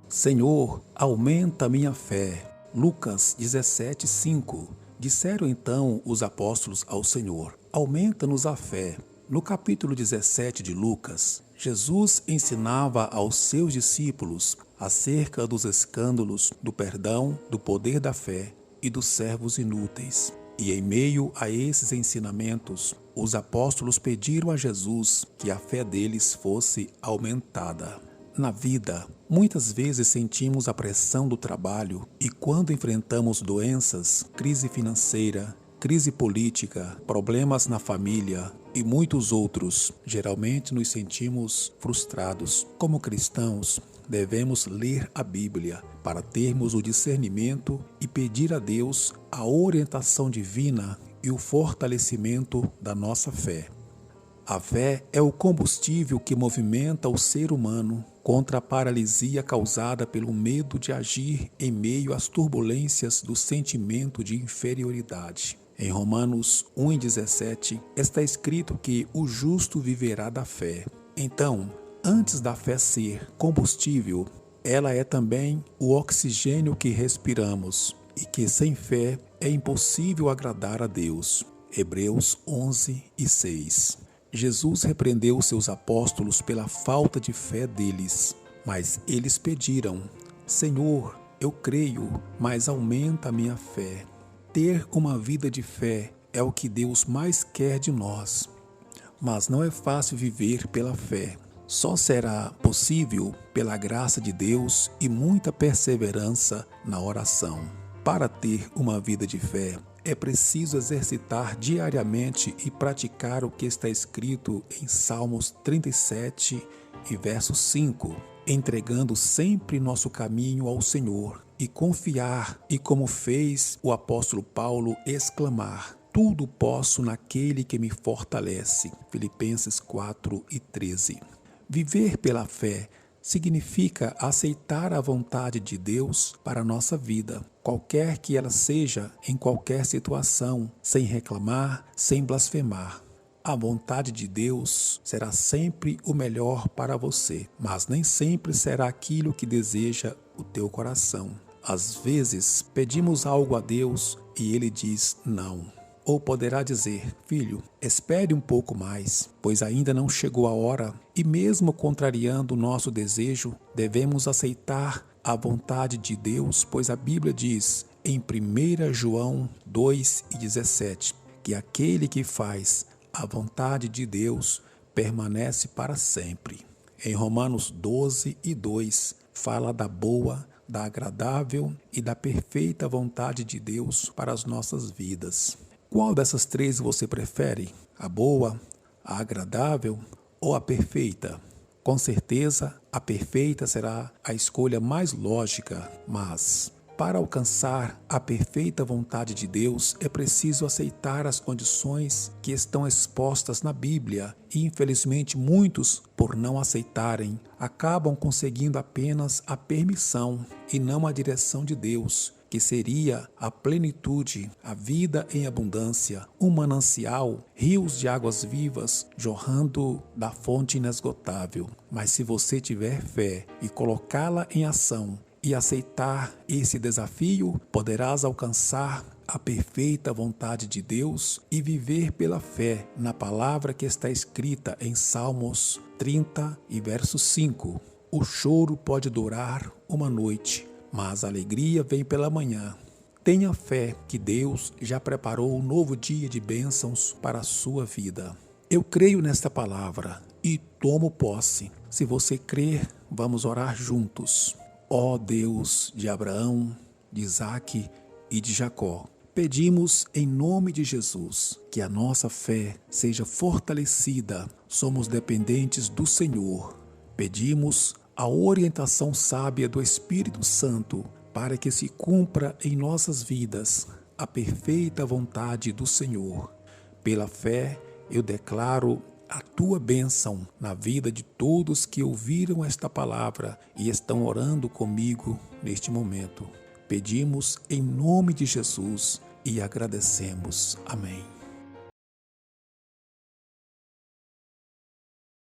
Senhor, aumenta a minha fé. Lucas 17:5. Disseram então os apóstolos ao Senhor: aumenta-nos a fé. No capítulo 17 de Lucas, Jesus ensinava aos seus discípulos acerca dos escândalos, do perdão, do poder da fé e dos servos inúteis. E em meio a esses ensinamentos, os apóstolos pediram a Jesus que a fé deles fosse aumentada. Na vida, muitas vezes sentimos a pressão do trabalho e quando enfrentamos doenças, crise financeira, crise política, problemas na família e muitos outros, geralmente nos sentimos frustrados. Como cristãos, devemos ler a Bíblia para termos o discernimento e pedir a Deus a orientação divina e o fortalecimento da nossa fé. A fé é o combustível que movimenta o ser humano contra a paralisia causada pelo medo de agir em meio às turbulências do sentimento de inferioridade. Em Romanos 1:17 está escrito que o justo viverá da fé. Então, antes da fé ser combustível, ela é também o oxigênio que respiramos e que sem fé é impossível agradar a Deus. Hebreus 11:6. Jesus repreendeu seus apóstolos pela falta de fé deles, mas eles pediram: Senhor, eu creio, mas aumenta a minha fé. Ter uma vida de fé é o que Deus mais quer de nós, mas não é fácil viver pela fé. Só será possível pela graça de Deus e muita perseverança na oração. Para ter uma vida de fé, é preciso exercitar diariamente e praticar o que está escrito em Salmos 37 e verso 5, entregando sempre nosso caminho ao Senhor e confiar, e como fez o apóstolo Paulo, exclamar: tudo posso naquele que me fortalece. Filipenses 4:13. Viver pela fé significa aceitar a vontade de Deus para a nossa vida, qualquer que ela seja, em qualquer situação, sem reclamar, sem blasfemar. A vontade de Deus será sempre o melhor para você, mas nem sempre será aquilo que deseja o teu coração. Às vezes, pedimos algo a Deus e Ele diz não. Ou poderá dizer: filho, espere um pouco mais, pois ainda não chegou a hora. E mesmo contrariando o nosso desejo, devemos aceitar a vontade de Deus, pois a Bíblia diz em 1 João 2:17 que aquele que faz a vontade de Deus permanece para sempre. Em Romanos 12:2 fala da boa, da agradável e da perfeita vontade de Deus para as nossas vidas. Qual dessas três você prefere? A boa, a agradável ou a perfeita? Com certeza, a perfeita será a escolha mais lógica, mas para alcançar a perfeita vontade de Deus é preciso aceitar as condições que estão expostas na Bíblia e, infelizmente, muitos, por não aceitarem, acabam conseguindo apenas a permissão e não a direção de Deus, que seria a plenitude, a vida em abundância, um manancial, rios de águas vivas jorrando da fonte inesgotável. Mas se você tiver fé e colocá-la em ação e aceitar esse desafio, poderás alcançar a perfeita vontade de Deus e viver pela fé na palavra que está escrita em Salmos 30 e verso 5. O choro pode durar uma noite, mas a alegria vem pela manhã. Tenha fé que Deus já preparou um novo dia de bênçãos para a sua vida. Eu creio nesta palavra e tomo posse. Se você crer, vamos orar juntos. Ó Deus de Abraão, de Isaque e de Jacó, pedimos em nome de Jesus que a nossa fé seja fortalecida. Somos dependentes do Senhor. Pedimos a orientação sábia do Espírito Santo para que se cumpra em nossas vidas a perfeita vontade do Senhor. Pela fé, eu declaro a tua bênção na vida de todos que ouviram esta palavra e estão orando comigo neste momento. Pedimos em nome de Jesus e agradecemos. Amém.